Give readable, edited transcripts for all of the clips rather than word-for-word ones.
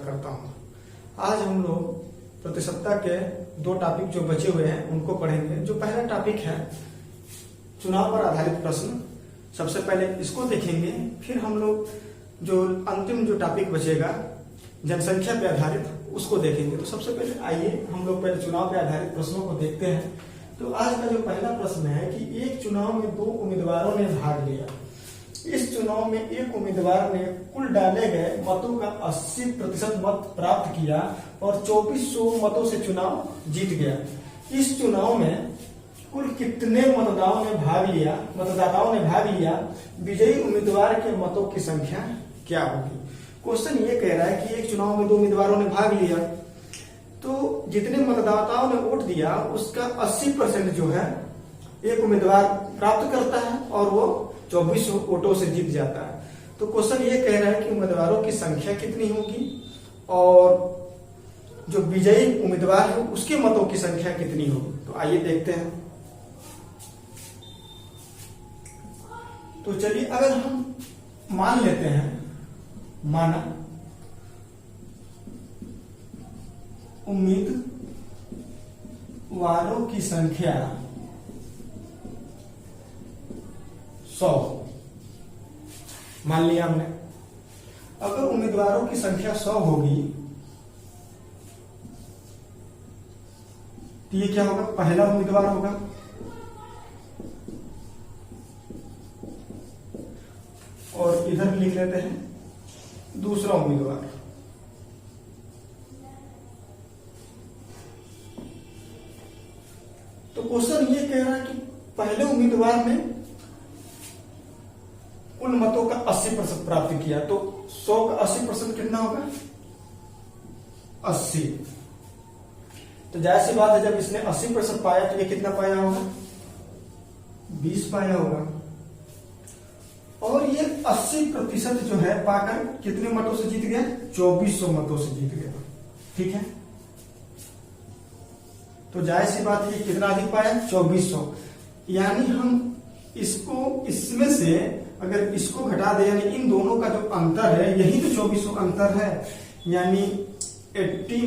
स्वागत करता हूं। आज हम लोग प्रतिशतता के दो टॉपिक जो बचे हुए हैं उनको पढ़ेंगे। जो पहला टॉपिक है चुनाव पर आधारित प्रश्न, सबसे पहले इसको देखेंगे। फिर हम लोग जो अंतिम जो टॉपिक बचेगा जनसंख्या पे आधारित, उसको देखेंगे। तो सबसे पहले आइए हम लोग पहले चुनाव पे आधारित प्रश्नों को देखते हैं। तो आज का जो पहला प्रश्न है कि एक चुनाव में दो उम्मीदवारों ने भाग लिया। इस चुनाव में एक उम्मीदवार ने कुल डाले गए मतों का 80% मत प्राप्त किया और 2400 मतों से चुनाव जीत गया। इस चुनाव में कुल कितने मतदाताओं ने भाग लिया, विजयी उम्मीदवार के मतों की संख्या क्या होगी। क्वेश्चन ये कह रहा है कि एक चुनाव में दो उम्मीदवारों ने भाग लिया, तो जितने मतदाताओं ने वोट दिया उसका 80% जो है एक उम्मीदवार प्राप्त करता है और वो 2400 वोटों से जीत जाता है। तो क्वेश्चन ये कह रहा है कि उम्मीदवारों की संख्या कितनी होगी और जो विजयी उम्मीदवार है उसके मतों की संख्या कितनी होगी। तो आइए देखते हैं। तो चलिए, अगर हम मान लेते हैं, माना उम्मीदवारों की संख्या 100 मान लिया हमने। अगर उम्मीदवारों की संख्या 100 होगी तो ये क्या होगा, पहला उम्मीदवार होगा और इधर लिख लेते हैं दूसरा उम्मीदवार। तो क्वेश्चन ये कह रहा है कि पहले उम्मीदवार ने कुल मतों का 80% प्राप्त किया, तो 100 का 80% कितना होगा, 80। तो जाहिर सी बात है, जब इसने 80% पाया तो ये कितना पाया होगा, 20 पाया होगा। और ये 80% जो है पाकर कितने मतों से जीत गया, 2400 मतों से जीत गया। ठीक है, तो जाहिर सी बात है कितना अधिक पाया, 2400। यानी हम इसको इसमें से अगर इसको घटा दे, यानी इन दोनों का जो अंतर है यही तो 2400 अंतर है। यानी 80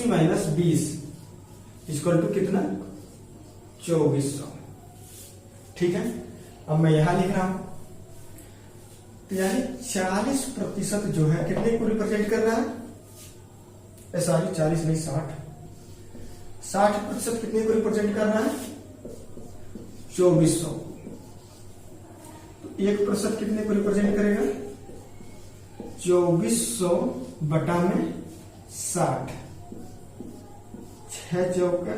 माइनस 20 इक्वल टू कितना, 2400। ठीक है, अब मैं यहां लिख रहा हूं। तो यानी 40% जो है कितने को रिप्रेजेंट कर रहा है, 40 नहीं 60% कितने को रिप्रेजेंट कर रहा है, 2400। तो 1% कितने को रिप्रेजेंट करेगा, 2400 बटा में 60, 6 चौका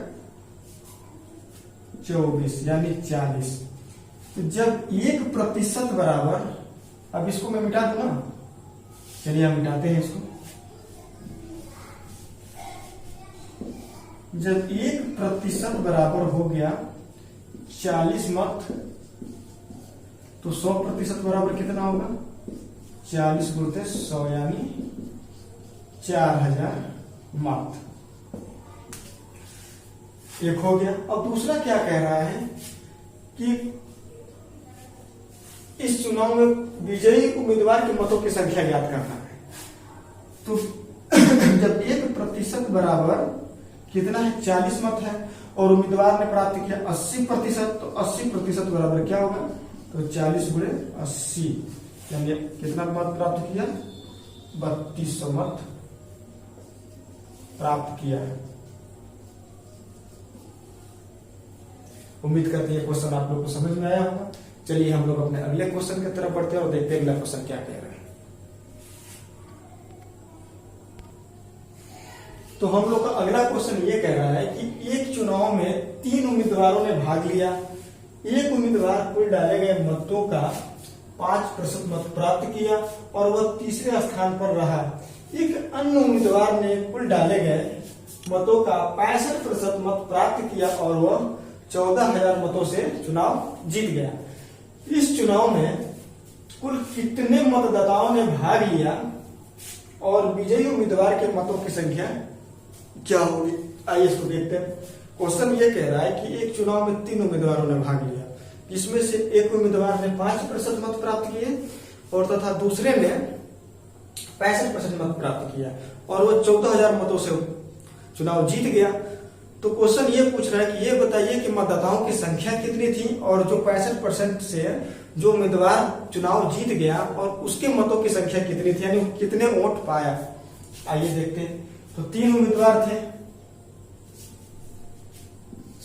24 यानी 40। तो जब 1% बराबर, अब इसको मैं मिटा दूं ना, चलिए हम मिटाते हैं इसको। जब 1% बराबर हो गया 40 मत, तो 100% बराबर कितना होगा, 40 गुणित 100 यानी 4000 मत। एक हो गया। अब दूसरा क्या कह रहा है कि इस चुनाव में विजयी उम्मीदवार के मतों की संख्या ज्ञात करना है। तो जब 1% बराबर कितना है, 40 मत है और उम्मीदवार ने प्राप्त किया 80%, तो 80% बराबर क्या होगा, तो 40 गुणे 80 यानी कितना मत प्राप्त किया, 3200 मत प्राप्त किया है। उम्मीद करते हैं क्वेश्चन आप लोग को समझ में आया होगा। चलिए हम लोग अपने अगले क्वेश्चन की तरफ बढ़ते हैं और देखते हैं अगला क्वेश्चन क्या कह रहा है। तो हम लोग का अगला क्वेश्चन ये कह रहा है कि एक चुनाव में 3 उम्मीदवारों ने भाग लिया। एक उम्मीदवार कुल डाले गए मतों का 5% मत प्राप्त किया और वह तीसरे स्थान पर रहा। एक अन्य उम्मीदवार ने कुल डाले गए मतों का 65% मत प्राप्त किया और वह 14000 मतों से चुनाव जीत गया। इस चुनाव में कुल कितने मतदाताओं ने भाग लिया और विजयी उम्मीदवार के मतों की संख्या क्या होगी। आइए इसको देखते हैं। क्वेश्चन ये कह रहा है कि एक चुनाव में 3 उम्मीदवारों ने भाग लिया, जिसमें से एक उम्मीदवार ने 5% मत प्राप्त किए और तथा दूसरे ने 65% मत प्राप्त किया और वो 14,000 मतों से चुनाव जीत गया। तो क्वेश्चन ये पूछ रहा है कि ये बताइए कि मतदाताओं की संख्या कितनी थी और जो 65% से जो उम्मीदवार चुनाव जीत गया और उसके मतों की संख्या कितनी थी, यानी कितने वोट पाया। आइए देखते हैं। तो 3 उम्मीदवार थे,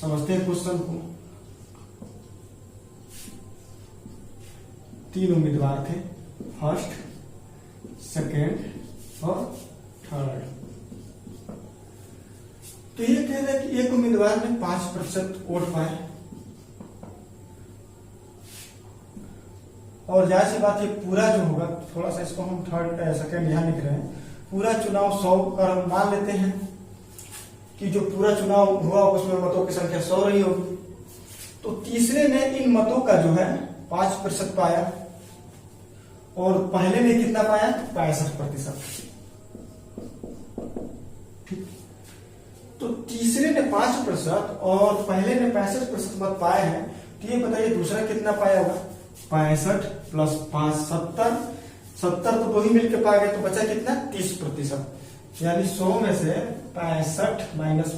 समझते हैं क्वेश्चन को। 3 उम्मीदवार थे, फर्स्ट, सेकेंड और थर्ड। तो ये कह रहा है कि एक उम्मीदवार ने 5% वोट पाए और जाहिर सी बात है पूरा जो होगा, थोड़ा सा इसको हम थर्ड सेकेंड यहां लिख रहे हैं, पूरा चुनाव 100 कर मान लेते हैं कि जो पूरा चुनाव हुआ उसमें मतों की संख्या 100 रही होगी। तो तीसरे ने इन मतों का जो है 5% पाया और पहले ने कितना पाया, 65%। ठीक, तो तीसरे ने 5% और पहले ने 65% मत पाए हैं। तो ये बताइए दूसरा कितना पाया होगा, 65 प्लस 5 70। 70 तो दो ही मिलकर पा गए, तो बचा कितना, 30%। यानी 100 में से 65 माइनस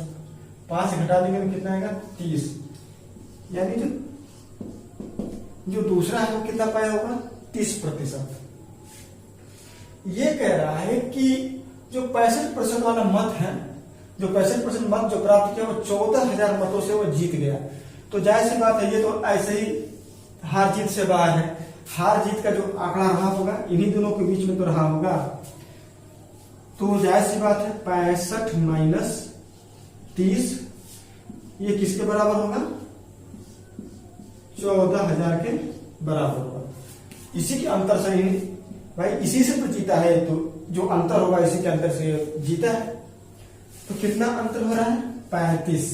5 घटा देंगे तो कितना आएगा, 30। यानी जो दूसरा है वो कितना पाया होगा, 30%। ये कह रहा है कि जो 65% वाला मत है, जो 65% मत जो प्राप्त किया वो 14,000 मतों से वो जीत गया। तो जाहिर सी बात है ये तो ऐसे ही हार जीत से बाहर है। हार जीत का जो आंकड़ा रहा होगा इन्हीं दोनों के बीच में तो रहा होगा। तो जाहिर सी बात है 65 माइनस 30 ये किसके बराबर होगा, 14,000 के बराबर होगा। इसी के अंतर से ही भाई, इसी से तो जीता है, तो जो अंतर होगा इसी के अंतर से जीता है। तो कितना अंतर हो रहा है, 35।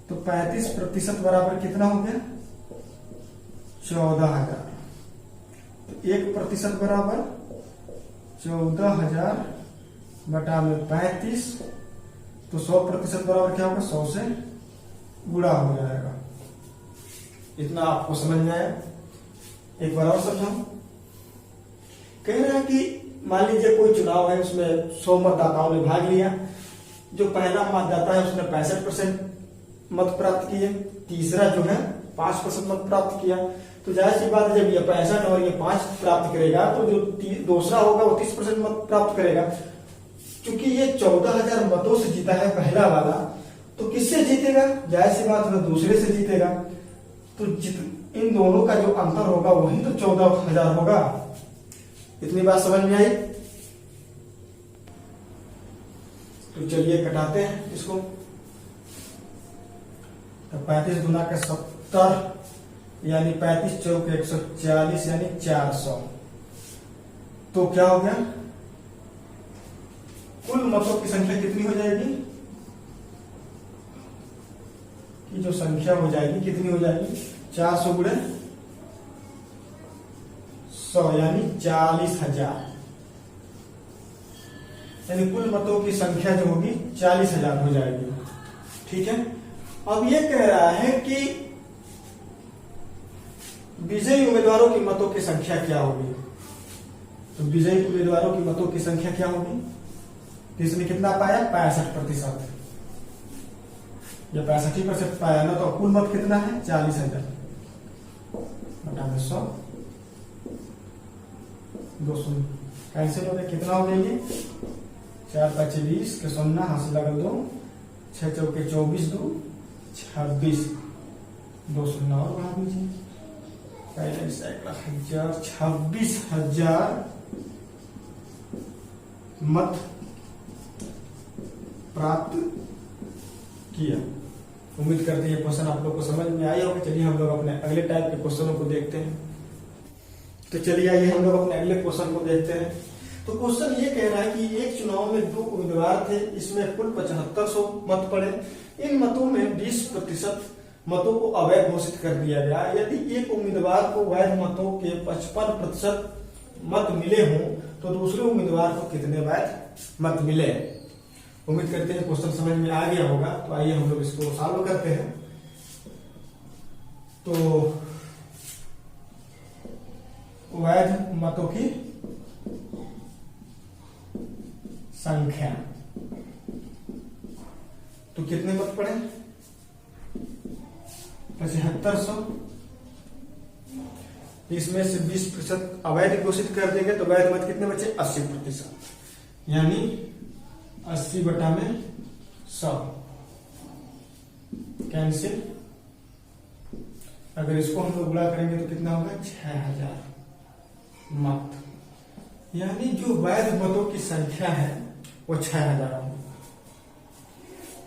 तो 35% बराबर कितना हो गया, 14,000। तो 1% बराबर 14,000 बटा में 35। तो 100% बराबर क्या होगा, 100 से गुणा हो जाएगा। इतना आपको समझ में आया। एक बार और समझाऊं। कह रहा है कि मान लीजिए कोई चुनाव है, उसमें 100 मतदाताओं ने भाग लिया। जो पहला मतदाता है उसने 65% मत प्राप्त किए, तीसरा जो है 5% मत प्राप्त किया। तो जाहिर सी बात है जब ये 65 और ये 5 प्राप्त करेगा तो जो दूसरा होगा वो 30% मत प्राप्त करेगा। क्योंकि ये 14,000 मतों से जीता है पहला वाला, तो किससे जीतेगा, जाहिर सी बात है दूसरे से जीतेगा। तो इन दोनों का जो अंतर होगा वही तो 14,000 होगा। इतनी बात समझ में आई। तो चलिए कटाते हैं इसको। तो 35 गुना का 70 यानी 35 चौक 140 यानी 400। तो क्या हो गया, कुल मतों की संख्या कितनी हो जाएगी, कि जो संख्या हो जाएगी कितनी हो जाएगी, 400 गुणे 100 यानी 40,000। यानी कुल मतों की संख्या जो होगी 40,000 हो जाएगी। ठीक है। अब ये कह रहा है कि विजयी उम्मीदवारों की मतों की संख्या क्या होगी। तो विजयी उम्मीदवारों की मतों की संख्या क्या होगी, इसने कितना पाया, 65%। या 65% पाया ना, तो कुल मत कितना है, 40,000 बटा में 100। 200 कैंसिल हो गया, कितना हो गया ये, 4 5 20 के 0 हाथ से लगल 2, 6 चौके 24 2 26, 200 और बढ़ा दीजिए, पहले 26,000 मत प्राप्त किया। उम्मीद करते हैं क्वेश्चन आप लोग को समझ में आया होगा। चलिए हम लोग अपने अगले टाइप के क्वेश्चनों को देखते हैं। तो चलिए आइए हम लोग अपने अगले क्वेश्चन को देखते हैं। तो क्वेश्चन ये कह रहा है कि एक चुनाव में 2 उम्मीदवार थे, इसमें कुल 7500 मत पड़े। इन मतों में 20% मतों को अवैध घोषित कर दिया गया। यदि एक उम्मीदवार को वैध मतों के 55% मत मिले हों तो दूसरे उम्मीदवार को कितने वैध मत मिले। उम्मीद करते हैं क्वेश्चन समझ में आ गया होगा। तो आइए हम लोग इसको सॉल्व करते हैं। तो वैध मतों की संख्या। तो कितने मत पड़े? 7500। इसमें से 20% अवैध घोषित कर देंगे तो वैध मत कितने बचे? 80%, यानी 80/100 कैंसिल। अगर इसको हम लोग गुणा करेंगे तो कितना होगा? 6000 मत, यानी जो वैध मतों की संख्या है वो 6000 होगी।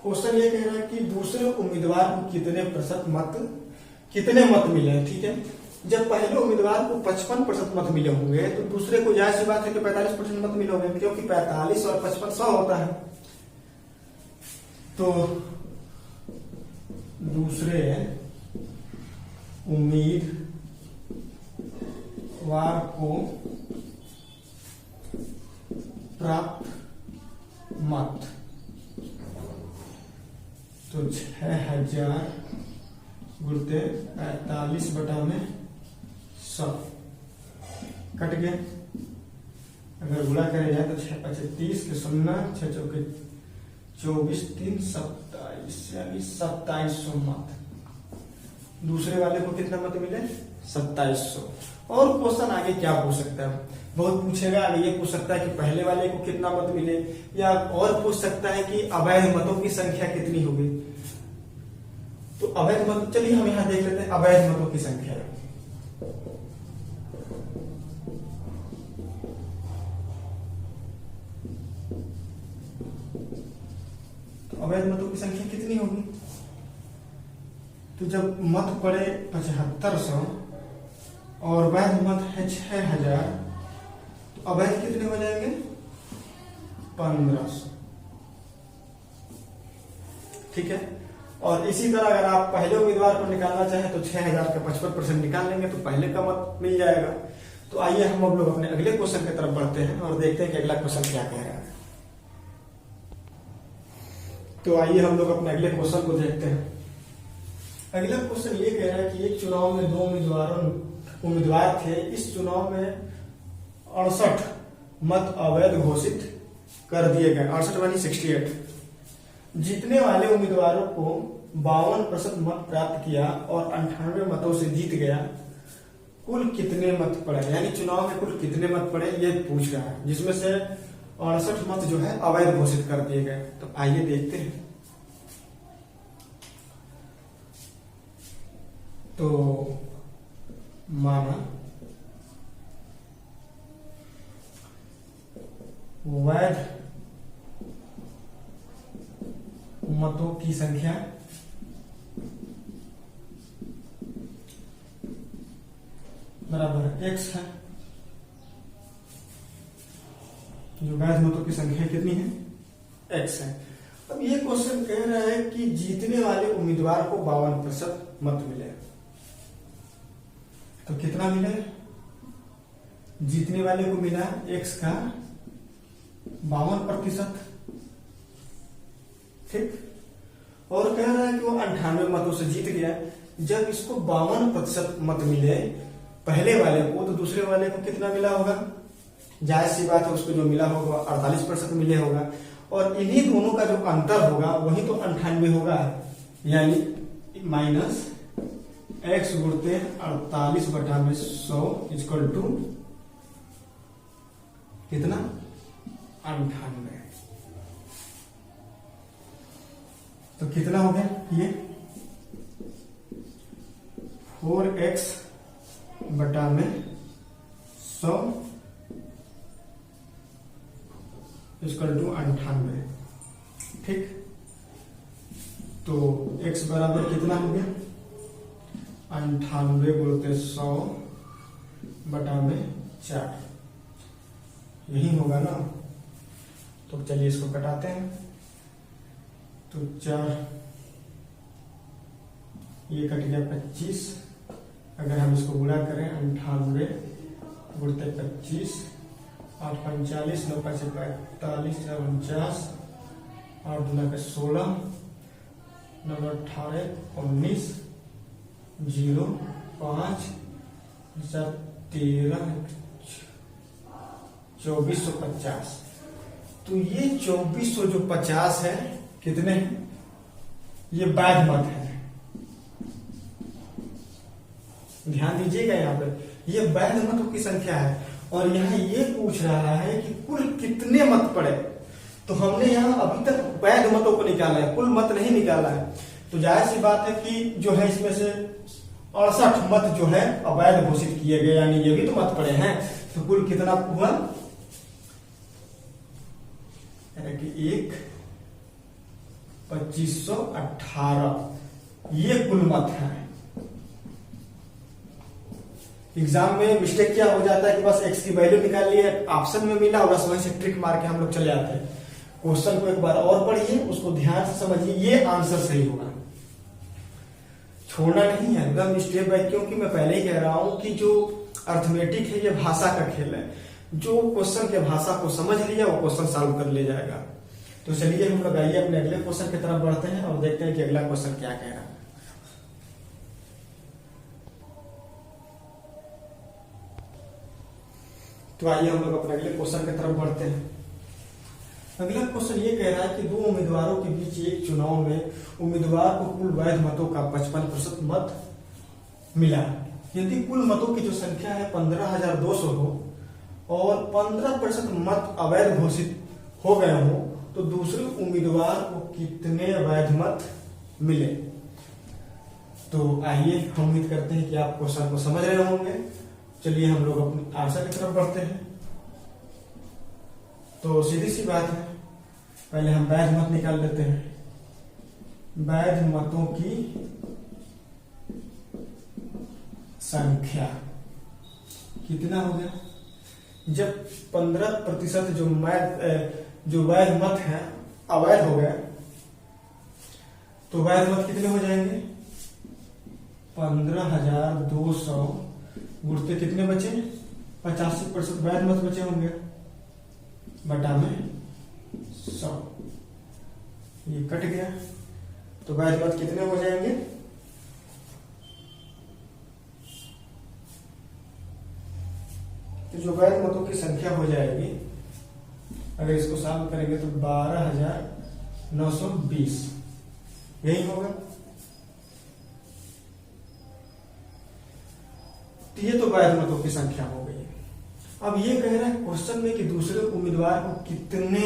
क्वेश्चन ये कह रहा है कि दूसरे उम्मीदवार को कितने मत मिले। ठीक है, जब पहले उम्मीदवार को 55% मत मिले होंगे तो दूसरे को जाहिर सी बात है कि 45% मत मिले होंगे, क्योंकि 45 और 55 100 होता है। तो दूसरे उम्मीदवार को प्राप्त मत तो 6000 गुणते 45/100 कट गए। अगर गुणा करे जाए तो 6×5 = 0, 6×4 = 24, 3 = 27, यानी 2700 मत। दूसरे वाले को कितना मत मिले? 2700। और क्वेश्चन आगे क्या पूछ सकता है? बहुत पूछेगा आगे, ये पूछ सकता है कि पहले वाले को कितना मत मिले, या और पूछ सकता है कि अवैध मतों की संख्या कितनी होगी। तो अवैध मत, चलिए हम यहां देख लेते हैं अवैध मतों की संख्या। तो अवैध मतों की संख्या कितनी होगी? तो जब मत पड़े 7500 और वैध मत है 6000, तो अवैध कितने हो जाएंगे? 1500। ठीक है, और इसी तरह अगर आप पहले उम्मीदवार को निकालना चाहें तो 6000 का 55% निकाल लेंगे तो पहले का मत मिल जाएगा। तो आइए हम लोग अपने अगले क्वेश्चन की तरफ बढ़ते हैं और देखते हैं कि अगला क्वेश्चन क्या कह रहा है। तो आइए हम लोग अपने अगले क्वेश्चन को देखते हैं। अगला क्वेश्चन ये कह रहा है कि एक चुनाव में 2 उम्मीदवार थे। इस चुनाव में 68 मत अवैध घोषित कर दिए गए। 68 यानी 68। जीतने वाले उम्मीदवारों को 52% मत प्राप्त किया और 98 मतों से जीत गया। कुल कितने मत पड़े, यानी चुनाव में कुल कितने मत पड़े ये पूछ रहा है, जिसमें से 68 मत जो है अवैध घोषित कर दिए गए। तो आइए देखते हैं। तो माना वैध मतों की संख्या बराबर x है। जो वैध मतों की संख्या कितनी है? x है। अब ये क्वेश्चन कह रहा है कि जीतने वाले उम्मीदवार को 52% मत मिले। तो कितना मिले? जीतने वाले को मिला x का 52%। ठीक, और कह रहा है कि वो 98 मतों से जीत गया। जब इसको 52% मत मिले पहले वाले को, तो दूसरे वाले को कितना मिला होगा? जायज सी बात है, उसको जो मिला होगा 48% मिले होगा, और इन्हीं दोनों का जो अंतर होगा वही तो 98 होगा, यानी माइनस x गुणते 48/100 = कितना? 98। तो कितना हो गया ये? 4x/100 = 98। ठीक, तो x बराबर कितना हो गया? 98 गुणते 100/4। यही होगा ना। तो चलिए इसको कटाते हैं। तो 4 ये कट गया 25। अगर हम इसको गुणा करें 98 गुणते 25, 8 45, 9 5 45, 49, 8 दूना का 16, 9 18 19, 0 5 13 2450। तो ये 2450 है, कितने हैं? ये वैध मत है, ध्यान दीजिएगा यहाँ पे, ये वैध मतों की संख्या है। और यहाँ ये पूछ रहा है कि कुल कितने मत पड़े, तो हमने यहाँ अभी तक वैध मतों को निकाला है, कुल मत नहीं निकाला है। तो जाहिर सी बात है कि जो है इसमें से 68 मत जो है अवैध घोषित किए गए, यानी ये भी तो मत पड़े हैं। तो कुल कितना हुआ कि 2518 ये कुल मत है। एग्जाम में मिस्टेक क्या हो जाता है कि बस एक्स की वैल्यू निकाल ली है, ऑप्शन में मिला और बस वहीं से ट्रिक मार के हम लोग चले आते हैं। क्वेश्चन को एक बार और पढ़िए, उसको ध्यान से समझिए, ये आंसर सही होगा, छोड़ना नहीं है एकदम स्टेप बाय। क्योंकि मैं पहले ही कह रहा हूं कि जो अर्थमेटिक है ये भाषा का खेल है, जो क्वेश्चन के भाषा को समझ लिया वो क्वेश्चन सॉल्व कर ले जाएगा। तो चलिए हम लोग आइए अपने अगले क्वेश्चन की तरफ बढ़ते हैं और देखते हैं कि अगला क्वेश्चन क्या कह रहा है। तो आइए हम लोग अपने अगले क्वेश्चन की तरफ बढ़ते हैं। अगला क्वेश्चन ये कह रहा है कि दो उम्मीदवारों के बीच एक चुनाव में उम्मीदवार को कुल वैध मतों का 55% मत मिला। यदि कुल मतों की जो संख्या है 15,200 हो और 15% मत अवैध घोषित हो गए हो, तो दूसरे उम्मीदवार को कितने वैध मत मिले। तो आइए हम उम्मीद करते हैं कि आप क्वेश्चन को समझ रहे होंगे। चलिए हम लोग अपने आंसर की तरफ बढ़ते हैं। तो सीधी सी बात है, पहले हम वैध मत निकाल लेते हैं। वैध मतों की संख्या कितना हो गया, जब 15% जो वैध मत है अवैध हो गया, तो वैध मत कितने हो जाएंगे? 15,200 गुणते कितने बचे? 85% वैध मत बचे होंगे, बटा में 100, ये कट गया। तो वैध मत कितने हो जाएंगे? तो जो वैध मतों की संख्या हो जाएगी, अगर इसको सॉल्व करेंगे तो 12,920 यही होगा। तो ये तो वैध मतों की संख्या हो गई। अब ये कह रहा है क्वेश्चन में कि दूसरे उम्मीदवार को कितने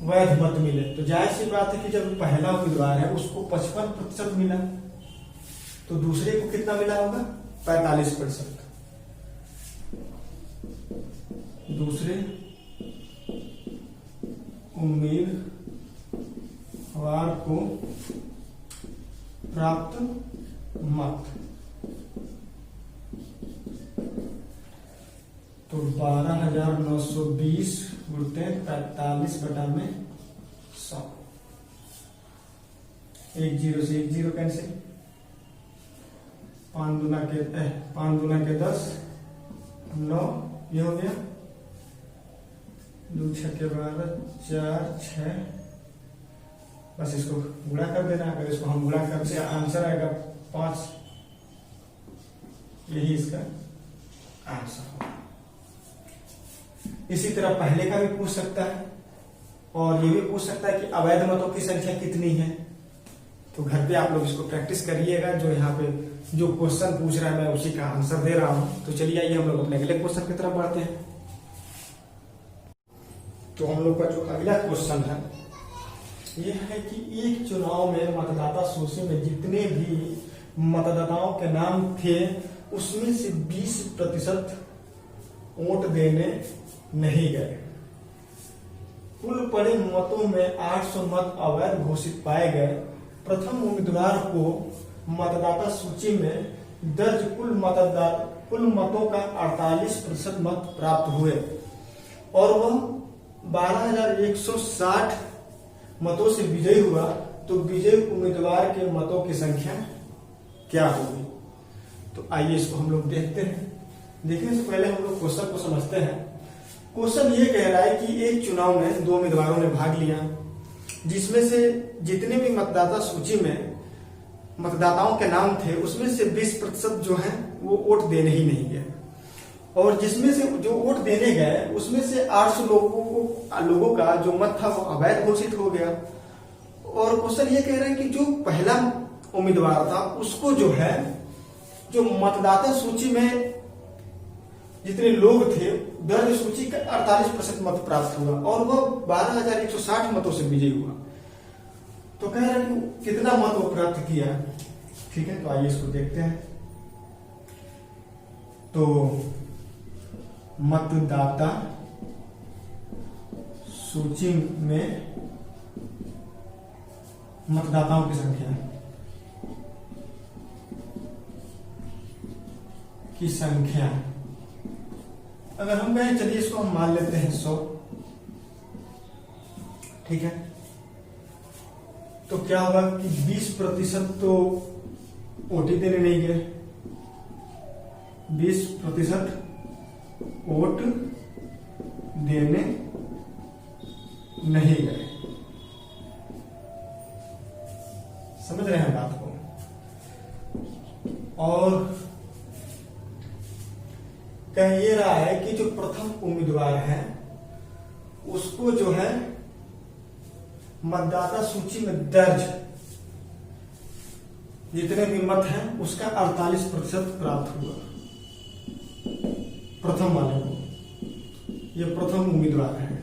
वैध मत मिले। तो जाहिर सी बात है कि जब पहला उम्मीदवार है उसको 55% मिला, तो दूसरे को कितना मिला होगा? 45%। दूसरे उम्मीदवार को प्राप्त मत, तो 12,920 गुणते 45 बटा में 100, 1 0 से 1 0 कैंसिल, 5 दूना के 10, 9 ये हो गया, 2 6 के 12, 4 6, बस इसको गुणा कर देना। अगर इसको हम गुणा करते हैं आंसर आएगा 5, यही इसका आंसर होगा। इसी तरह पहले का भी पूछ सकता है और ये भी पूछ सकता है कि अवैध मतों की संख्या कितनी है। तो घर पे आप लोग इसको प्रैक्टिस करिएगा, जो यहाँ पे जो क्वेश्चन पूछ रहा है मैं उसी का आंसर दे रहा हूं। तो चलिए आइए हम लोग अपने अगले क्वेश्चन की तरफ बढ़ते हैं। तो हम लोग का जो अगला क्वेश्चन है ये है कि एक चुनाव में मतदाता सूची में जितने भी मतदाताओं के नाम थे उसमें से 20% वोट देने नहीं गए। कुल पड़े मतों में 800 मत अवैध घोषित पाए गए। प्रथम उम्मीदवार को मतदाता सूची में दर्ज कुल मतों का 48% मत प्राप्त हुए और वह 12,160 मतों से विजयी हुआ। तो विजयी उम्मीदवार के मतों की संख्या क्या होगी। तो आइए इसको हम लोग देखते हैं। देखने से पहले हम लोग क्वेश्चन को समझते हैं। क्वेश्चन ये कह रहा है कि एक चुनाव में 2 उम्मीदवारों ने भाग लिया, जिसमें से जितने भी मतदाता सूची में मतदाताओं के नाम थे उसमें से 20% जो है वो वोट देने ही नहीं गए और जिसमें से जो वोट देने गए उसमें से 800 लोगों का जो मत था वो अवैध घोषित हो गया। और क्वेश्चन ये कह रहे हैं कि जो पहला उम्मीदवार था उसको जो है, जो मतदाता सूची में जितने लोग थे दर्ज सूची का 48% मत प्राप्त हुआ और वह 12,160 मतों से विजयी हुआ। तो कह रहे हैं कि कितना मत वो प्राप्त किया। ठीक है, तो आइए इसको देखते हैं। तो मतदाता सूची में मतदाताओं की संख्या अगर हम कहें, चलिए इसको हम मान लेते हैं 100। ठीक है, तो क्या होगा कि 20% तो वोट ही देने नहीं गए, 20% वोट देने नहीं गए। समझ रहे हैं बात को। और कह ये रहा है कि जो प्रथम उम्मीदवार है उसको जो है मतदाता सूची में दर्ज जितने भी मत हैं उसका 48% प्राप्त हुआ प्रथम वाले को। ये प्रथम उम्मीदवार है।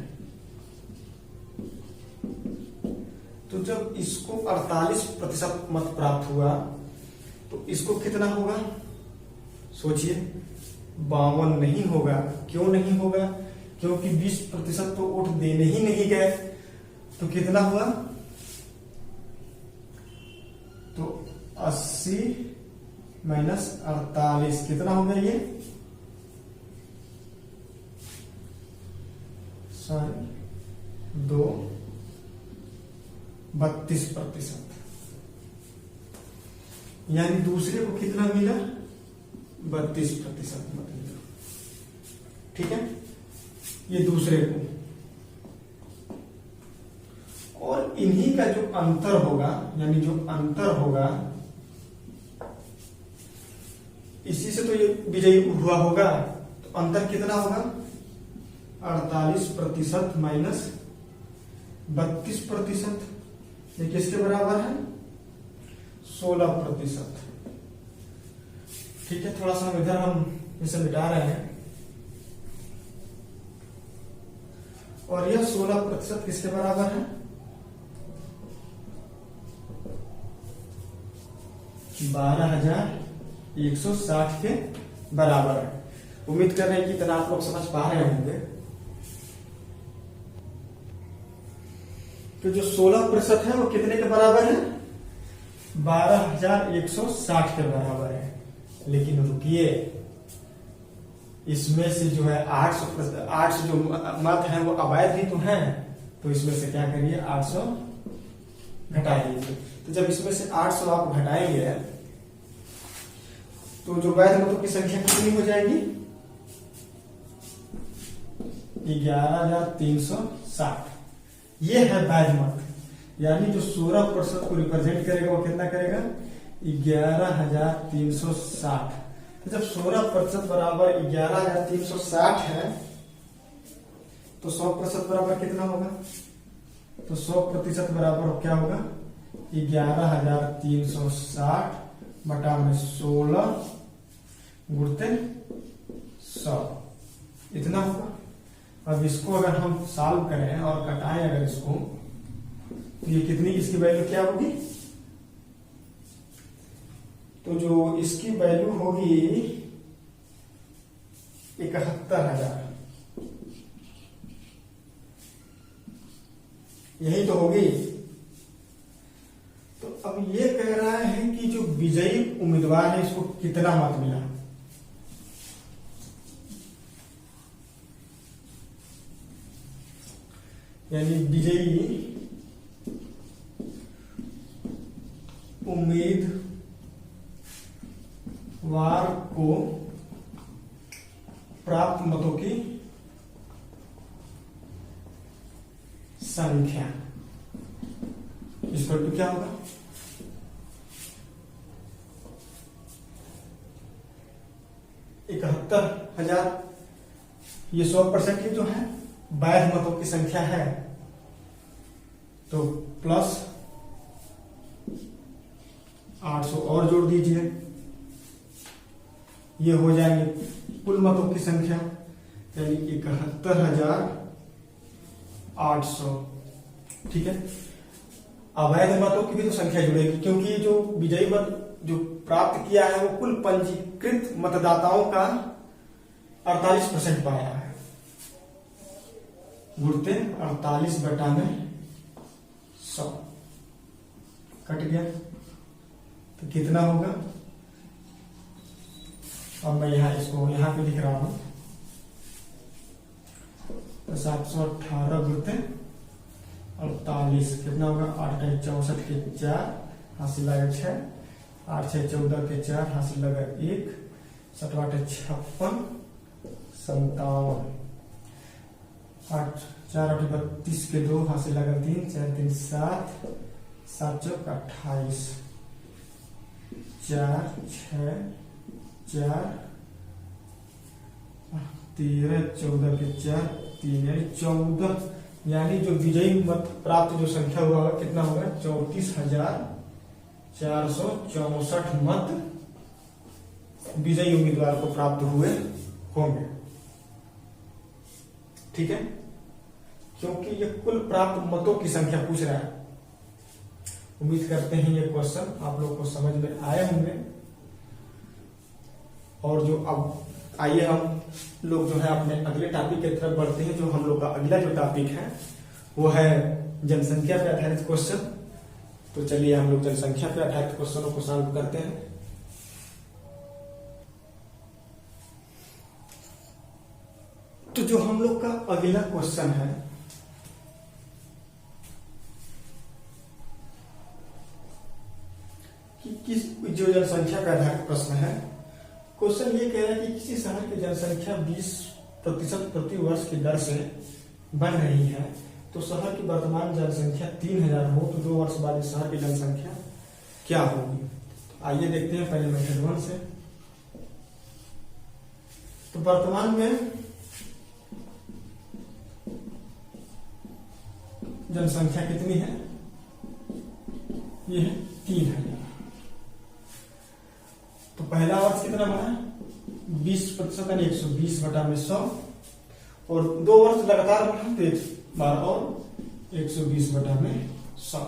तो जब इसको 48% मत प्राप्त हुआ तो इसको कितना होगा सोचिए। 52 नहीं होगा। क्यों नहीं होगा? क्योंकि 20% तो वोट देने ही नहीं गए। तो कितना हुआ? तो 80 माइनस 48 कितना हो गया ये? सॉरी 32%। यानी दूसरे को कितना मिला? 32% मत मिला। ठीक है, ये दूसरे को। और इन्हीं का जो अंतर होगा, यानी जो अंतर होगा इसी से तो ये विजयी हुआ होगा। तो अंतर कितना होगा? 48% माइनस 32%। ये किसके बराबर है? 16%। ठीक है, थोड़ा सा इधर हम इसे मिटा रहे हैं। और यह 16% किसके बराबर है? 12,160 के बराबर है। उम्मीद कर रहे हैं कि इतना आप लोग समझ पा रहे होंगे। तो जो 16% है वो कितने के बराबर है? 12,160 के बराबर है। लेकिन रुकिए, इसमें से जो है 800 जो मत है वो अवैध भी तो हैं। तो इसमें से क्या करिए? 800 घटाइए। तो जब इसमें से 800 आप घटाएंगे तो जो वैध मतों की संख्या कितनी हो जाएगी? 11,360। ये है वैध मत। यानी जो 16% को रिप्रेजेंट करेगा वो कितना करेगा? 11,360। तो जब 16% बराबर 11,360 है तो 100% बराबर कितना होगा? तो 100% बराबर क्या होगा? 11,360 बटा में 16 गुणते 100 इतना होगा। अब इसको अगर हम सॉल्व करें और कटाएं अगर इसको, तो ये कितनी, इसकी वैल्यू क्या होगी? तो जो इसकी वैल्यू होगी 71,000। यही तो होगी। तो अब ये कह रहा है कि जो विजयी उम्मीदवार है इसको कितना मत मिला? यानी विजयी उम्मीदवार को प्राप्त मतों की संख्या इक्वल टू क्या होगा? 71 70,000। ये 100% की जो है वैध मतों की संख्या है, तो प्लस 800 और जोड़ दीजिए, ये हो जाएंगे कुल मतों की संख्या, यानी 71,800। ठीक है, अवैध मतों की भी तो संख्या जुड़ेगी, क्योंकि जो विजयी मत जो प्राप्त किया है वो कुल पंजीकृत मतदाताओं का 48% पाया है। गुणते 48/100 कट गया, तो कितना होगा? अब मैं इसको यहाँ पे लिख रहा हूं, तो 718 गुणते 48 कितना होगा? 8 64 के 4 हासिल लगा 6, 8 6 14 के 4 हासिल लगा 1, 7 8 56 57, 8 4 8 32 के 2 हासिल लगा 3, 4 3 7, 7 4 28, 4 6 4 13 14 के 4 3 यानी 14, यानी जो विजयी मत प्राप्त जो संख्या हुआ कितना होगा? 34,464 मत विजयी उम्मीदवार को प्राप्त हुए होंगे। ठीक है, क्योंकि ये कुल प्राप्त मतों की संख्या पूछ रहा है। उम्मीद करते हैं ये क्वेश्चन आप लोग को समझ में आए होंगे। और जो अब आइए हम लोग जो है अपने अगले टॉपिक की तरफ बढ़ते हैं। जो हम लोग का अगला जो टॉपिक है वो है जनसंख्या पे आधारित क्वेश्चन। तो चलिए हम लोग जनसंख्या पे आधारित क्वेश्चनों को सॉल्व करते हैं। तो जो हम लोग का अगला क्वेश्चन है कि किस जो जनसंख्या पे आधारित प्रश्न है, क्वेश्चन ये कह रहा है कि किसी शहर की जनसंख्या 20% प्रति वर्ष की दर से बढ़ रही है, तो शहर की वर्तमान जनसंख्या 3,000 हो तो 2 वर्ष बाद इस शहर की जनसंख्या क्या होगी। तो आइए देखते हैं पहले मेथड 1 से। तो वर्तमान में जनसंख्या कितनी है? ये है 3,000। तो पहला वर्ष कितना बना? 20% यानी 120/100, और 2 वर्ष लगातार बढ़ा तो 12 और 120/100।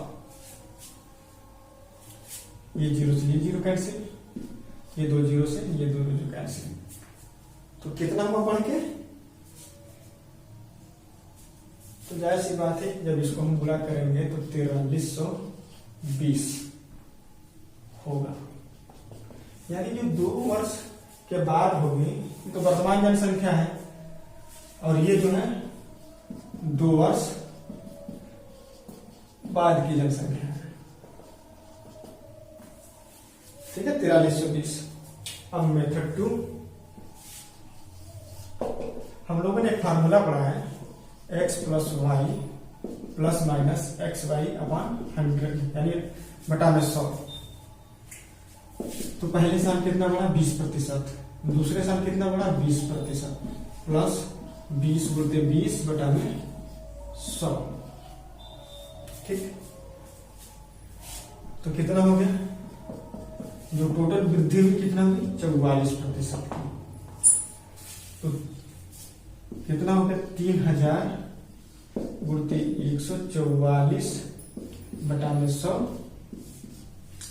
ये 0 से ये 0 कैंसिल, ये 2 0 से ये 2 0 कैंसिल। तो कितना हुआ बढ़ के? तो जाहिर सी बात है जब इसको हम गुणा करेंगे तो 4320 होगा। यानी जो 2 वर्ष के बाद होगी तो वर्तमान जनसंख्या है, और ये जो है 2 वर्ष बाद की जनसंख्या है। ठीक है, 4320। अब मेथड 2, हम लोगों ने एक फार्मूला पढ़ा है x + y ± xy/100 यानी बटा में 100। तो पहले साल कितना बढ़ा? 20%। दूसरे साल कितना बढ़ा? 20% प्लस 20 गुणते 20/100। ठीक, तो कितना हो गया? जो टोटल वृद्धि हुई कितना हुई? 44%। तो कितना हो गया? 3,000 गुणते 144/100।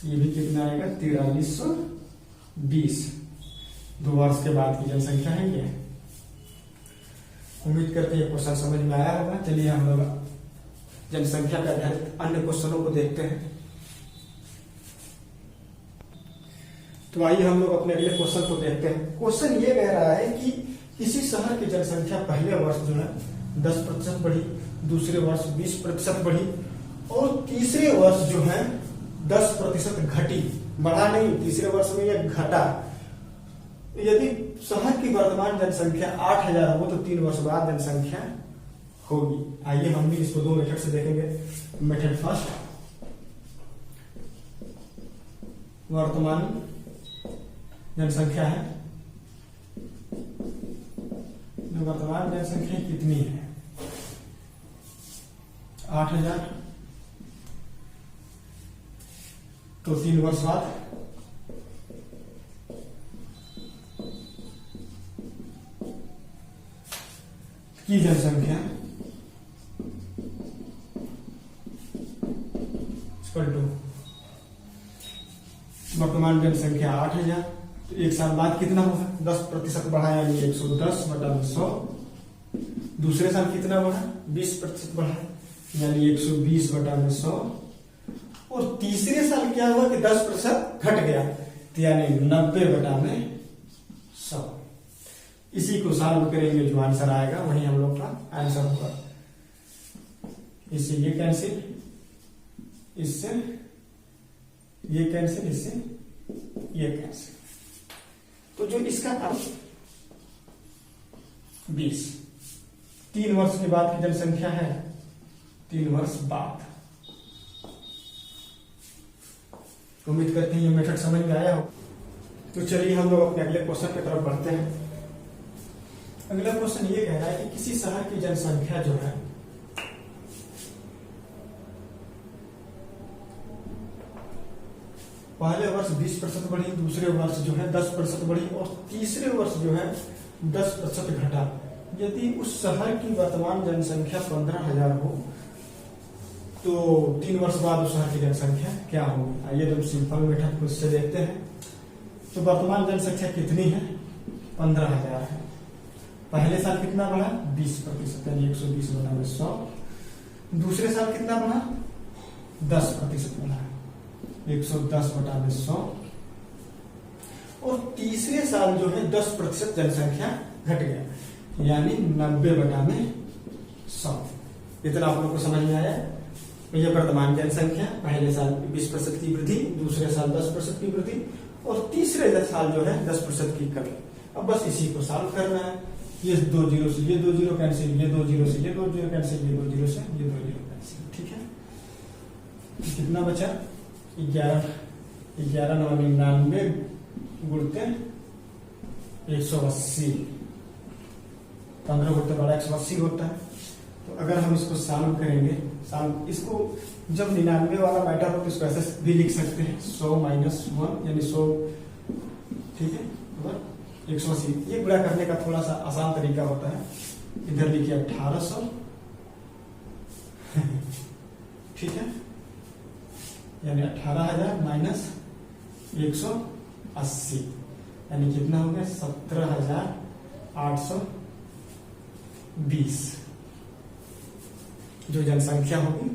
ये भी कितना आएगा? 4320। 2 वर्ष के बाद की जनसंख्या है ये। उम्मीद करते हैं क्वेश्चन समझ में आया होगा। चलिए हम लोग जनसंख्या पर आधारित अन्य क्वेश्चनों को देखते हैं। तो आइए हम लोग अपने अगले क्वेश्चन को देखते हैं। क्वेश्चन ये कह रहा है कि किसी शहर की जनसंख्या पहले वर्ष जो है 10% बढ़ी, दूसरे वर्ष 20% बढ़ी, और तीसरे वर्ष जो है 10% घटी। बढ़ा नहीं, तीसरे वर्ष में यह घटा। यदि शहर की वर्तमान जनसंख्या 8,000 हो तो 3 वर्ष बाद जनसंख्या होगी। आइए हम भी इसको 2 मेथड से देखेंगे। मेथड फर्स्ट, वर्तमान जनसंख्या है जो वर्तमान जनसंख्या कितनी है 8,000, तो 3 वर्ष बाद की जनसंख्या वर्तमान जनसंख्या 8,000, तो 1 साल बाद कितना होगा 10% बढ़ा यानी 110/100। दूसरे साल कितना बढ़ा 20% बढ़ा यानी 120/100। और तीसरे साल क्या हुआ कि 10% घट गया तो यानी 90/100। इसी को सॉल्व करेंगे जो आंसर आएगा वही हम लोग का आंसर होगा। इससे ये कैंसिल, इससे ये कैंसिल, इससे ये कैंसिल। तो जो इसका अर्थ 20 3 वर्ष के बाद की जनसंख्या है 3 वर्ष बाद। उम्मीद करते हैं ये मेथड समझ में आया हो। तो चलिए हम लोग अपने अगले क्वेश्चन की तरफ बढ़ते हैं। अगला क्वेश्चन ये कह रहा है कि किसी शहर की जनसंख्या जो है पहले वर्ष 20% बढ़ी, दूसरे वर्ष जो है 10% बढ़ी और तीसरे वर्ष जो है 10% घटा। यदि उस शहर की वर्तमान जनसंख्या 15,000 हो तो 3 वर्ष बाद उस शहर की जनसंख्या क्या होगी। आइए हम सिंपल मेथड को इससे देखते हैं। तो वर्तमान जनसंख्या कितनी है 15,000 है। पहले साल कितना बढ़ा 20% यानी 120/100। दूसरे साल कितना बढ़ा 10% बढ़ा 110/100। और तीसरे साल जो है 10% जनसंख्या घट गया यानी 90/100। इतना आप लोग को समझ में आया। ये वर्तमान जनसंख्या पहले साल 20% की वृद्धि, दूसरे साल 10% की वृद्धि और तीसरे साल जो है 10% की कमी। अब बस इसी को सॉल्व करना है। ये 2 0 से ये 2 0 कैंसिल, ये 2 0 से ये 2 0 कैंसिल, ये 2 0 से ये 2 0 कैंसिल। ठीक है, कितना बचा 11 9 99 गुणते 180। 15 गुणते 12 180 होता है। तो अगर हम इसको सॉल्व करेंगे, इसको जब 99 वाला मैटर हो तो इसको ऐसे भी लिख सकते हैं 100 - 1 यानी 100। ठीक है, 180। ये गुणा करने का थोड़ा सा आसान तरीका होता है। इधर लिखिए 1800 ठीक है, यानी 18,000 माइनस 180 यानी कितना हो गया 17,820। जो जनसंख्या होगी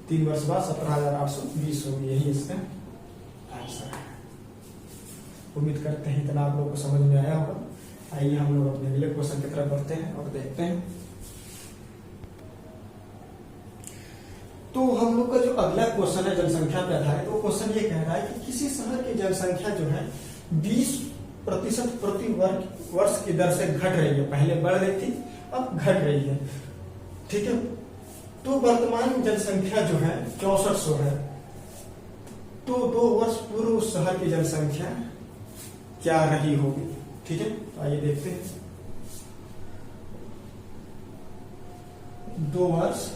3 वर्ष बाद 17,820 होगी। यही इसका आंसर है। उम्मीद करते हैं इतना आप लोगों को समझ में आया होगा। आइए हम लोग अपने अगले क्वेश्चन की तरफ बढ़ते हैं और देखते हैं। तो हम लोग का जो अगला क्वेश्चन है जनसंख्या पे आधारित, वो क्वेश्चन ये कह रहा है कि किसी शहर की जनसंख्या जो है 20% प्रति वर्ष की दर से घट रही है। पहले बढ़ रही थी, अब घट रही है। ठीक है, तो वर्तमान जनसंख्या जो है 6400 है। तो 2 वर्ष पूर्व उस शहर की जनसंख्या क्या रही होगी। ठीक है, तो आइए देखते हैं। 2 वर्ष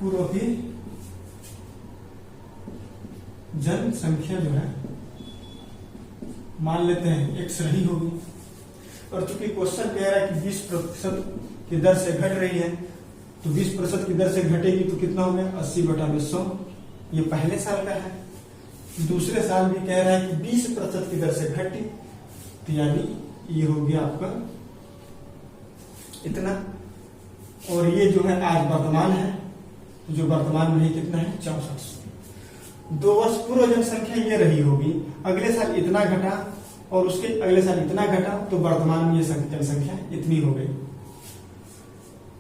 पूर्व की जनसंख्या जो है मान लेते हैं x रही होगी। और चूंकि क्वेश्चन कह रहा है कि 20% की दर से घट रही है, तो 20% की दर से घटेगी तो कितना हो गया 80/100। ये पहले साल का है। दूसरे साल भी कह रहा है कि 20% की दर से घटी, तो यानी ये हो गया आपका इतना। और ये जो है आज वर्तमान है, तो जो वर्तमान में कितना है 6400। 2 वर्ष पूर्व जनसंख्या ये रही होगी, अगले साल इतना घटा और उसके अगले साल इतना घटा, तो वर्तमान में ये जनसंख्या इतनी हो गई।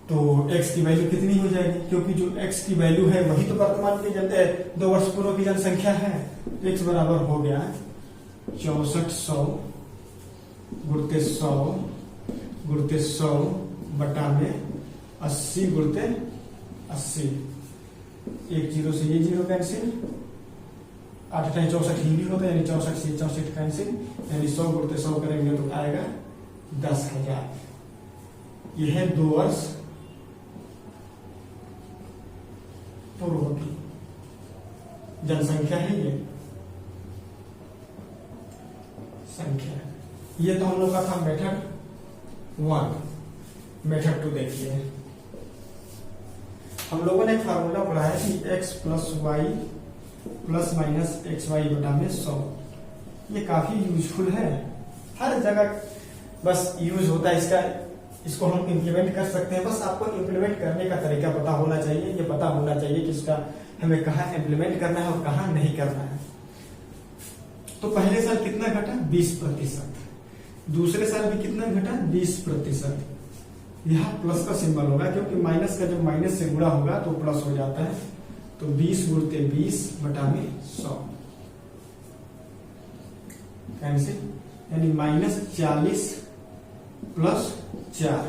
तो x की वैल्यू कितनी हो जाएगी, क्योंकि जो x की वैल्यू है वही तो वर्तमान की 2 वर्ष पूर्व की जनसंख्या है। x बराबर हो गया 6400 गुणते 100 गुणते 100 बटा में 80 गुणते 80। 1 0 से ये 0 कैंसिल, 8 64 ही भी होता है यानी 64 से 64 कैंसिल, यानी 100 गुणते 100 करेंगे तो आएगा 10,000। यह है 2 वर्ष पूर्व की जनसंख्या है। ये संख्या, ये तो हम लोग का था मेथड 1। मेथड 2 देखिए, हम लोगों ने एक फार्मूला पढ़ा है कि x plus y plus minus x y बटा में 100। ये काफी यूजफुल है, हर जगह बस यूज होता है इसका। इसको हम इम्प्लीमेंट कर सकते हैं, बस आपको इम्प्लीमेंट करने का तरीका पता होना चाहिए। ये पता होना चाहिए कि इसका हमें कहाँ इम्प्लीमेंट करना है और कहाँ नहीं करना है। तो पहले साल कितना घटा? 20%। दूसरे साल भी कितना घटा? 20%। यहाँ प्लस का सिंबल होगा, क्योंकि माइनस का जब माइनस से गुणा होगा तो प्लस हो जाता है। तो 20 गुणते 20 बटा में 100 कैंसिल, यानी -40 प्लस 4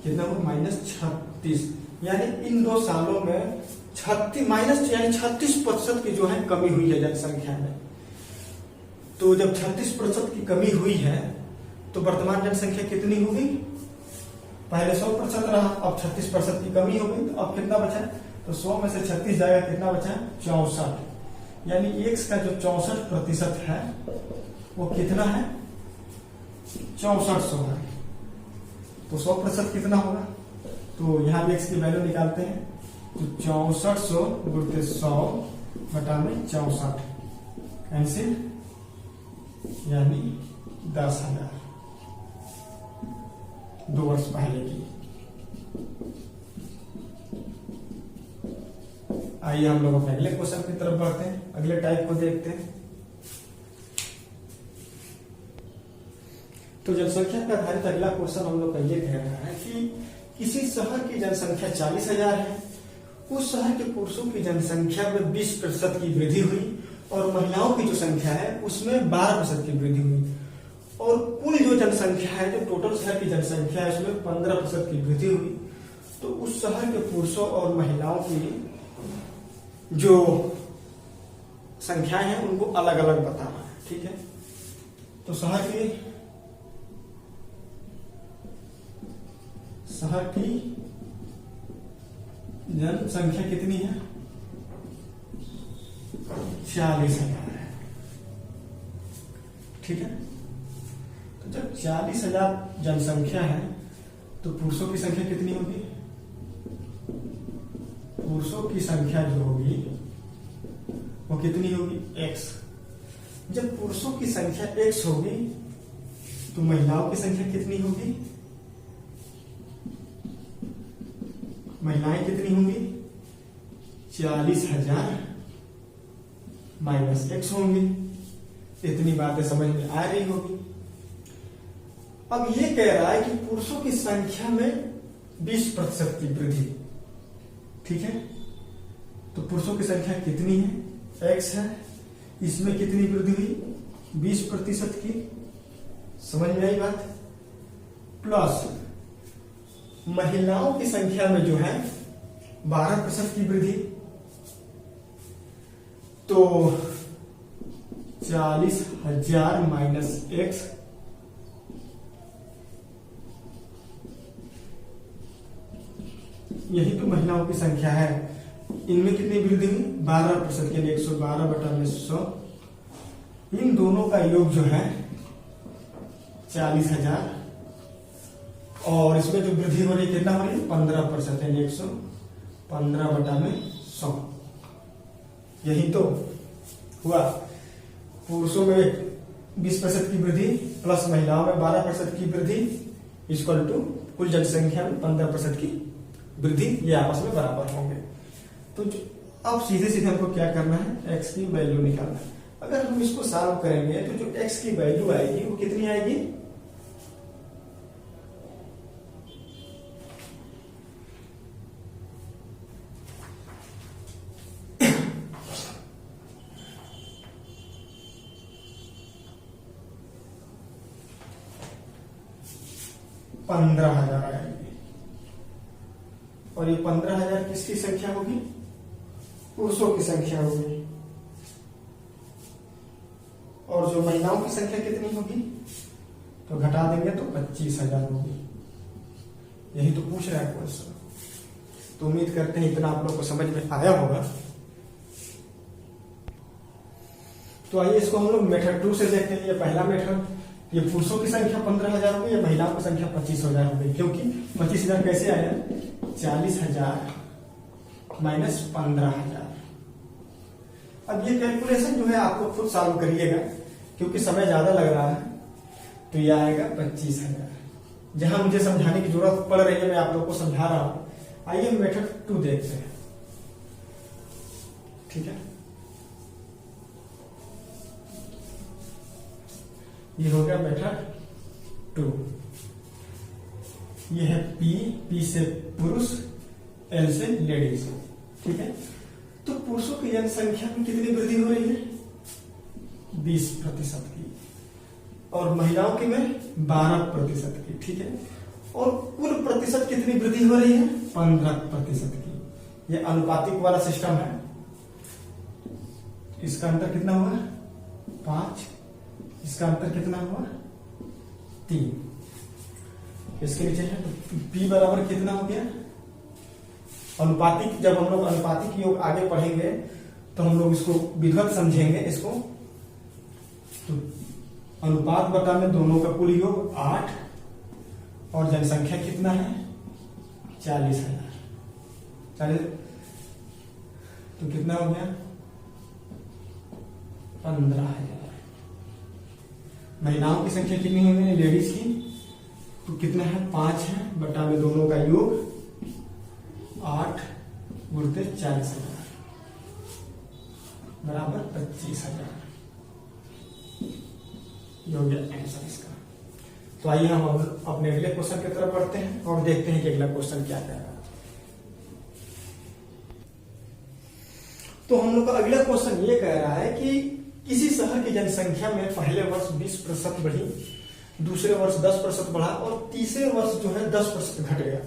कितना हो? -36। यानी इन 2 सालों में 36% की जो है कमी हुई है जनसंख्या में। तो जब 36% की कमी हुई है तो वर्तमान जनसंख्या कितनी होगी? पहले 100% रहा, अब 36% की कमी हो गई। तो अब कितना बचा? तो 100 में से 36 जाएगा, कितना बचा? 64। यानी x का जो 64% है वो कितना है? 6400 है। तो 100% कितना होगा? तो यहां भी x की वैल्यू निकालते हैं। तो 6400 गुणते 100 बटा में 64 कैंसिल, यानी 10,000 2 वर्ष पहले की। आइए हम लोग अपने अगले क्वेश्चन की तरफ बढ़ते हैं, अगले टाइप को देखते हैं। तो जनसंख्या पर आधारित अगला क्वेश्चन हम लोग का ये कह रहा है कि किसी शहर की जनसंख्या 40,000 है, उस शहर के पुरुषों की जनसंख्या में 20% की वृद्धि हुई और महिलाओं की जो संख्या है उसमें 12% की वृद्धि हुई, और कुल जो जनसंख्या है, जो टोटल शहर की जनसंख्या है, उसमें 15% की वृद्धि हुई। तो उस शहर के पुरुषों और महिलाओं की जो संख्याएं हैं उनको अलग अलग बताना है, ठीक है। तो शहर की जनसंख्या कितनी है? 40,000 है, ठीक है। तो जब 40,000 जनसंख्या है तो पुरुषों की संख्या कितनी होगी? पुरुषों की संख्या जो होगी वो कितनी होगी? x। जब पुरुषों की संख्या x होगी तो महिलाओं की संख्या कितनी होगी? महिलाएं कितनी होंगी? 40,000 माइनस x होंगी। इतनी बातें समझ में आ रही होगी। अब ये कह रहा है कि पुरुषों की संख्या में 20% की वृद्धि, ठीक है। तो पुरुषों की संख्या कितनी है? x है, इसमें कितनी वृद्धि हुई? 20% की। समझ में आई बात? प्लस महिलाओं की संख्या में जो है 12% की वृद्धि। तो 40,000 माइनस x, यही तो महिलाओं की संख्या है। इनमें कितनी वृद्धि हुई? 12% के लिए 112 बटा में 100। इन दोनों का योग जो है 40,000, और इसमें जो वृद्धि हो रही है कितना हो रही है? 15%, यानी 115 बटा में 100। यही तो हुआ। पुरुषों में 20% की वृद्धि प्लस महिलाओं में 12% की वृद्धि इक्वल टू कुल जनसंख्या में 15% की वृद्धि, ये आपस में बराबर होंगे। तो अब सीधे सीधे हमको क्या करना है? x की वैल्यू निकालना है। अगर हम इसको सॉल्व करेंगे तो जो x की वैल्यू आएगी वो कितनी आएगी? $15,000 आएगी। और ये 15,000 किसकी संख्या होगी? पुरुषों की संख्या होगी। और जो महिलाओं की संख्या कितनी होगी? तो घटा देंगे तो 25,000 होगी। यही तो पूछ रहा है क्वेश्चन। तो उम्मीद करते हैं इतना आप लोग को समझ में आया होगा। तो आइए इसको हम लोग मेथड 2 से देखते हैं। ये पहला मेथड, ये पुरुषों की संख्या 15,000 हो गई, या महिलाओं की संख्या 25,000 हो गई। क्योंकि 25,000 कैसे आया, 40,000 माइनस 15,000। अब ये कैलकुलेशन जो है आपको खुद सॉल्व करिएगा, क्योंकि समय ज्यादा लग रहा है। तो ये आएगा 25,000। जहां मुझे समझाने की जरूरत पड़ रही है मैं आप लोग को समझा रहा हूं। आइए मेथड 2 देखते हैं। ठीक है, ये हो गया मेथड 2। ये है पी से पुरुष, एल से लेडीज। ठीक है, तो पुरुषों की जनसंख्या में कितनी वृद्धि हो रही है, 20% की, और महिलाओं की में 12% की। ठीक है, और कुल प्रतिशत कितनी वृद्धि हो रही है, 15% की। ये अनुपातिक वाला सिस्टम है। इसका अंतर कितना हुआ, 5। इसका अंतर कितना हुआ, 3। इसके नीचे है तो P बराबर कितना हो गया, अनुपातिक। जब हम लोग अनुपातिक योग आगे पढ़ेंगे तो हम लोग इसको विधिवत समझेंगे इसको। तो अनुपात बटा में दोनों का कुल योग 8, और जनसंख्या कितना है, 40,000। 40 तो कितना हो गया, 15,000। महिलाओं की संख्या कितनी हो गई, लेडीज की, तो कितना है, 5 है, बटा में दोनों का योग 8 गुणते 40,000 बराबर 25,000। ये हो गया आंसर इसका। तो आइए हम अपने अगले क्वेश्चन की तरफ बढ़ते हैं और देखते हैं कि अगला क्वेश्चन क्या कह रहा है। तो हम लोग का अगला क्वेश्चन ये कह रहा है कि किसी शहर की जनसंख्या में पहले वर्ष 20% बढ़ी, दूसरे वर्ष 10% बढ़ा, और तीसरे वर्ष जो है 10% घट गया।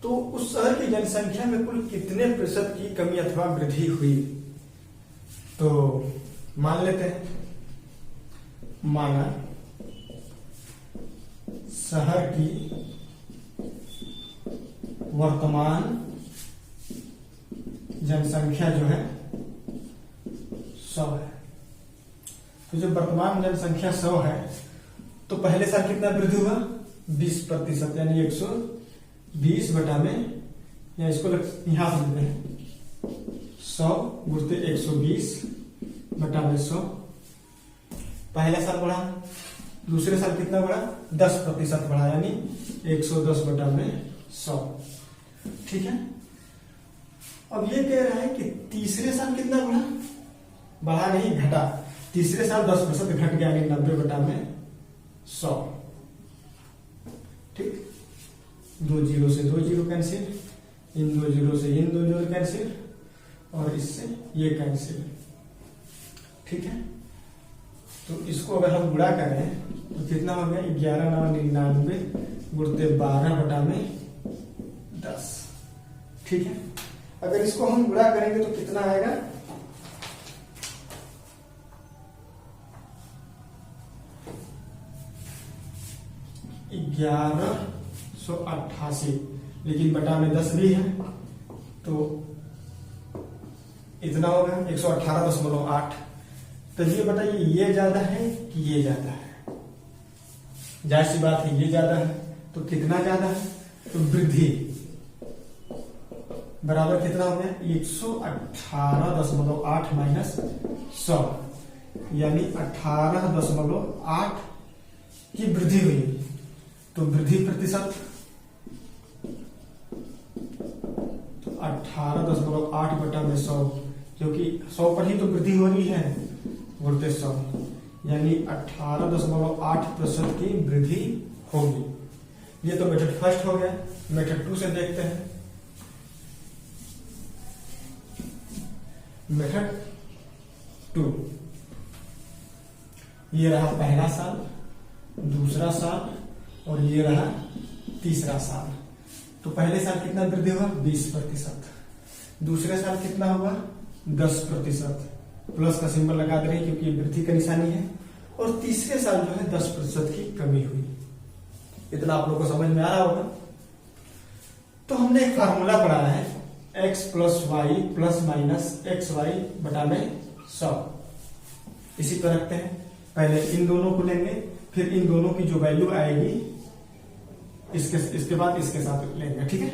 तो उस शहर की जनसंख्या में कुल कितने प्रतिशत की कमी अथवा वृद्धि हुई। तो मान लेते हैं, माना शहर की वर्तमान जनसंख्या जो है 100 है। तो जब वर्तमान जनसंख्या 100 है तो पहले साल कितना वृद्धि हुआ, 20%, यानी 120 बटा में, या इसको यहां समझते हैं 100 गुणते 120 बटा में 100। पहला साल बढ़ा, दूसरे साल कितना बढ़ा, 10% बढ़ा, यानी 110 बटा में 100। ठीक है, अब ये कह रहा है कि तीसरे साल कितना बढ़ा, बढ़ा नहीं घटा, तीसरे साल 10% घट गया, यानी 90 बटा में 100। ठीक, 2 जीरो से 2 जीरो कैंसिल, इन 2 जीरो से इन 2 जीरो कैंसिल, और इससे ये कैंसिल। ठीक है, तो इसको अगर हम गुणा करें तो कितना हो गया, 11,99 गुणते 12 बटा में 10। ठीक है, अगर इसको हम गुणा करेंगे तो कितना आएगा, 1188, लेकिन बटा में 10 भी है, तो इतना होगा 118.8। तो ये बताइए, ये ज्यादा है कि ये ज्यादा है, जाहिर सी बात है ये ज्यादा है। तो कितना ज्यादा है, तो वृद्धि बराबर कितना हो गया, 118.8 माइनस 100, यानी 18.8 की वृद्धि हुई। तो वृद्धि प्रतिशत, तो 18.8 बटा में 100, क्योंकि 100 पर ही तो वृद्धि हो रही है, गुणते 100, यानी 18.8% की वृद्धि होगी। ये तो मेथड फर्स्ट हो गया। मेथड 2 से देखते हैं। मेथड 2, ये रहा पहला साल, दूसरा साल, और ये रहा तीसरा साल। तो पहले साल कितना वृद्धि हुआ, 20%, दूसरे साल कितना हुआ, 10%, प्लस का सिंबल लगा दे रहे हैं क्योंकि ये वृद्धि का निशानी है, और तीसरे साल जो है 10% की कमी हुई। इतना आप लोग को समझ में आ रहा होगा। तो हमने एक फार्मूला पढ़ा है x plus y plus minus x y बटा में 100। इसी पर रखते हैं, पहले इन दोनों को लेंगे, फिर इन दोनों की जो वैल्यू आएगी इसके बाद इसके साथ लेंगे, ठीक है।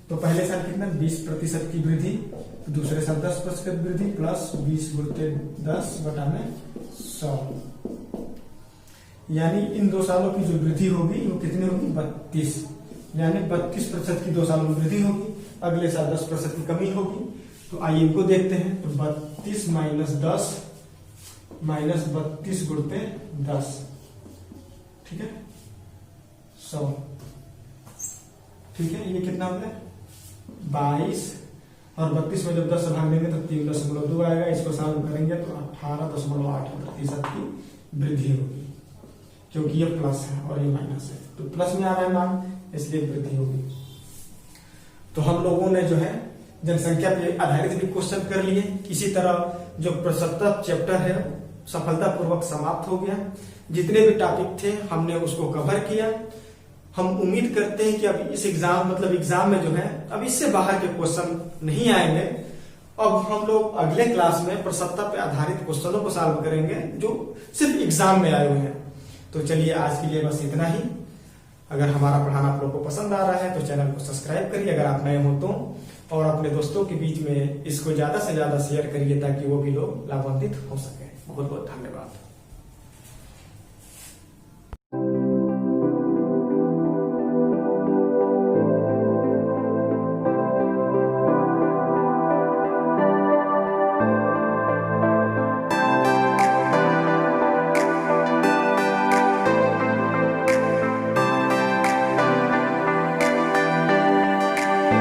तो पहले साल कितना 20% की वृद्धि, दूसरे साल 10% वृद्धि प्लस 20 गुणित 10 बटा में 100, यानी इन 2 सालों की जो वृद्धि होगी वो कितनी होगी 32, यानी 32% की 2 सालों में वृद्धि होगी। अगले साल 10% की कमी होगी। तो आइए इनको देखते हैं। तो 32 माइनस 10 माइनस 32 गुणित 10, ठीक है 100, ठीक है। ये कितना हो गया 22, और 32 में जब 10 भाग देंगे तो 3.2 आएगा। इसको सॉल्व करेंगे तो 18.8% की वृद्धि होगी, क्योंकि ये प्लस है और ये माइनस है। तो प्लस में आ रहा है मान, इसलिए वृद्धि होगी। तो हम लोगों ने जो है जनसंख्या पे आधारित भी क्वेश्चन कर लिए। इसी तरह जो प्रसक्ता चैप्टर है सफलतापूर्वक समाप्त हो गया। जितने भी टॉपिक थे हमने उसको कवर किया। हम उम्मीद करते हैं कि अब इस एग्जाम में जो है अब इससे बाहर के क्वेश्चन नहीं आएंगे। अब हम लोग अगले क्लास में प्रसक्ता पे आधारित क्वेश्चनों को सॉल्व करेंगे जो सिर्फ एग्जाम में आए हुए हैं। तो चलिए आज के लिए बस इतना ही। अगर हमारा पढ़ाना आप लोग को पसंद आ रहा है तो चैनल को सब्सक्राइब करिए अगर आप नए हो तो, और अपने दोस्तों के बीच में इसको ज्यादा से ज्यादा शेयर करिए ताकि वो भी लोग लाभान्वित हो सके। बहुत बहुत धन्यवाद।